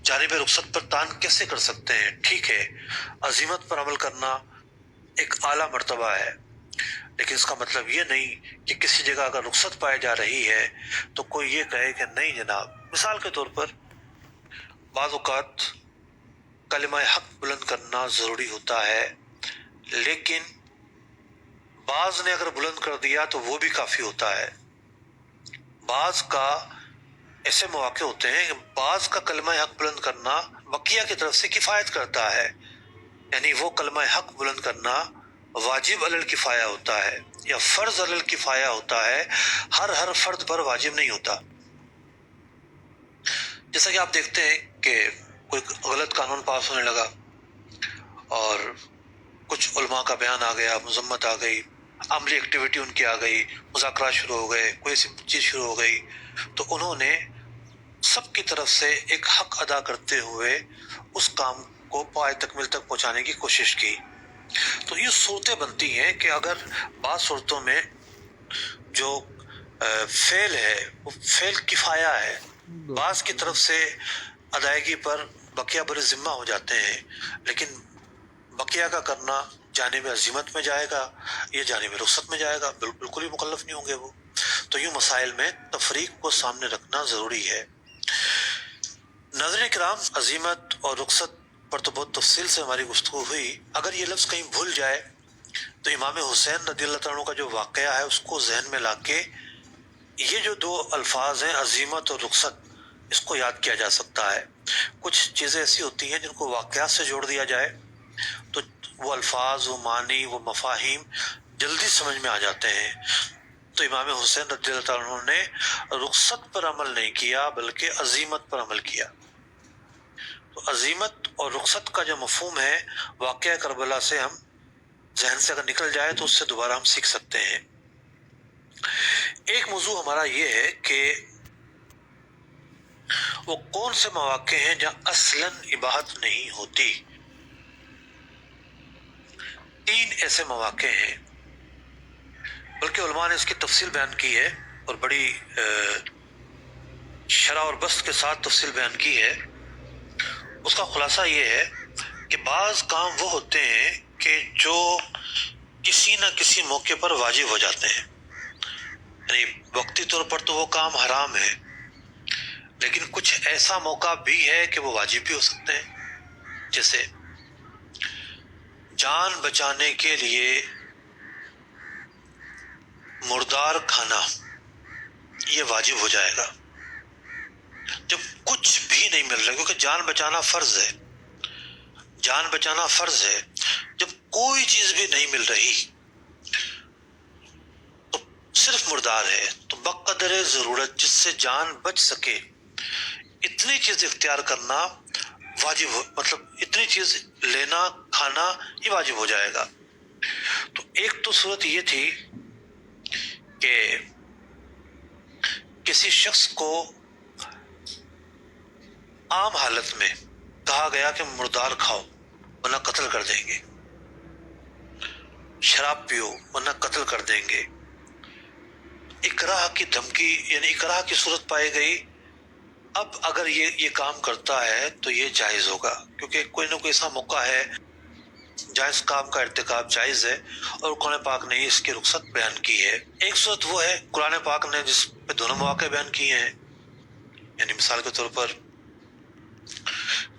جانب رخصت پر تان کیسے کر سکتے ہیں؟ ٹھیک ہے، عزیمت پر عمل کرنا ایک اعلیٰ مرتبہ ہے، لیکن اس کا مطلب یہ نہیں کہ کسی جگہ اگر رخصت پائی جا رہی ہے تو کوئی یہ کہے کہ نہیں جناب۔ مثال کے طور پر بعض اوقات کلمہ حق بلند کرنا ضروری ہوتا ہے، لیکن بعض نے اگر بلند کر دیا تو وہ بھی کافی ہوتا ہے۔ بعض کا ایسے مواقع ہوتے ہیں کہ بعض کا کلمہ حق بلند کرنا بقیہ کی طرف سے کفایت کرتا ہے، یعنی وہ کلمہ حق بلند کرنا واجب علی الکفایہ ہوتا ہے یا فرض علی الکفایہ ہوتا ہے، ہر فرد پر واجب نہیں ہوتا۔ جیسا کہ آپ دیکھتے ہیں کہ کوئی غلط قانون پاس ہونے لگا اور کچھ علماء کا بیان آ گیا، مذمت آ گئی، عملی ایکٹیویٹی ان کی آ گئی، مذاکرات شروع ہو گئے، کوئی ایسی چیز شروع ہو گئی، تو انہوں نے سب کی طرف سے ایک حق ادا کرتے ہوئے اس کام کو پائے تکمیل تک پہنچانے کی کوشش کی۔ تو یہ صورتیں بنتی ہیں کہ اگر بعض صورتوں میں جو فعل ہے وہ فعل کفایہ ہے، بعض کی طرف سے ادائیگی پر بقیہ بر ذمہ ہو جاتے ہیں، لیکن بقیہ کا کرنا جانب عزیمت میں جائے گا یا جانب رخصت میں جائے گا، بالکل ہی مکلف نہیں ہوں گے وہ۔ تو یوں مسائل میں تفریق کو سامنے رکھنا ضروری ہے۔ ناظرین کرام، عزیمت اور رخصت پر تو بہت تفصیل سے ہماری گفتگو ہوئی۔ اگر یہ لفظ کہیں بھول جائے تو امام حسین رضی اللہ تعالیٰ عنہ کا جو واقعہ ہے اس کو ذہن میں لا کے یہ جو دو الفاظ ہیں عزیمت اور رخصت، اس کو یاد کیا جا سکتا ہے۔ کچھ چیزیں ایسی ہوتی ہیں جن کو واقعات سے جوڑ دیا جائے تو وہ الفاظ، وہ معنی، وہ مفاہیم جلدی سمجھ میں آ جاتے ہیں۔ تو امام حسین رضی اللہ تعالیٰ عنہ نے رخصت پر عمل نہیں کیا بلکہ عزیمت پر عمل کیا۔ تو عزیمت اور رخصت کا جو مفہوم ہے واقعہ کربلا سے ہم ذہن سے اگر نکل جائے تو اس سے دوبارہ ہم سیکھ سکتے ہیں۔ ایک موضوع ہمارا یہ ہے کہ وہ کون سے مواقع ہیں جہاں اصلاً اباحت نہیں ہوتی۔ 3 ایسے مواقع ہیں، بلکہ علماء نے اس کی تفصیل بیان کی ہے اور بڑی شرح اور بسط کے ساتھ تفصیل بیان کی ہے۔ اس کا خلاصہ یہ ہے کہ بعض کام وہ ہوتے ہیں کہ جو کسی نہ کسی موقع پر واجب ہو جاتے ہیں، یعنی وقتی طور پر تو وہ کام حرام ہے، لیکن کچھ ایسا موقع بھی ہے کہ وہ واجب بھی ہو سکتے ہیں۔ جیسے جان بچانے کے لیے مردار کھانا، یہ واجب ہو جائے گا جب کچھ بھی نہیں مل رہا، کیونکہ جان بچانا فرض ہے، جان بچانا فرض ہے۔ جب کوئی چیز بھی نہیں مل رہی تو صرف مردار ہے، تو بقدر ضرورت جس سے جان بچ سکے اتنی چیز اختیار کرنا واجب ہو، مطلب اتنی چیز لینا، کھانا، یہ واجب ہو جائے گا۔ تو ایک تو صورت یہ تھی کہ کسی شخص کو عام حالت میں کہا گیا کہ مردار کھاؤ ورنہ قتل کر دیں گے، شراب پیو ورنہ قتل کر دیں گے، اکراہ کی دھمکی یعنی اکراہ کی صورت پائی گئی۔ اب اگر یہ کام کرتا ہے تو یہ جائز ہوگا، کیونکہ کوئی نہ کوئی ایسا موقع ہے جائز کام کا ارتکاب جائز ہے اور قرآن پاک نے اس کی رخصت بیان کی ہے۔ ایک صورت وہ ہے قرآن پاک نے جس پہ دونوں مواقع بیان کیے ہیں، یعنی مثال کے طور پر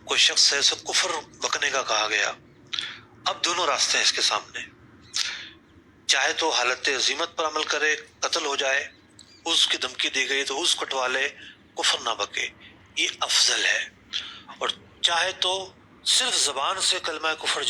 کوئی شخص ہے اسے کفر بکنے کا کہا گیا، اب دونوں راستے ہیں اس کے سامنے، چاہے تو حالت عزیمت پر عمل کرے، قتل ہو جائے، اس کی دھمکی دی گئی تو اس کٹوا لے، کفر نہ بکے، یہ افضل ہے، اور چاہے تو صرف زبان سے کلمہ کفر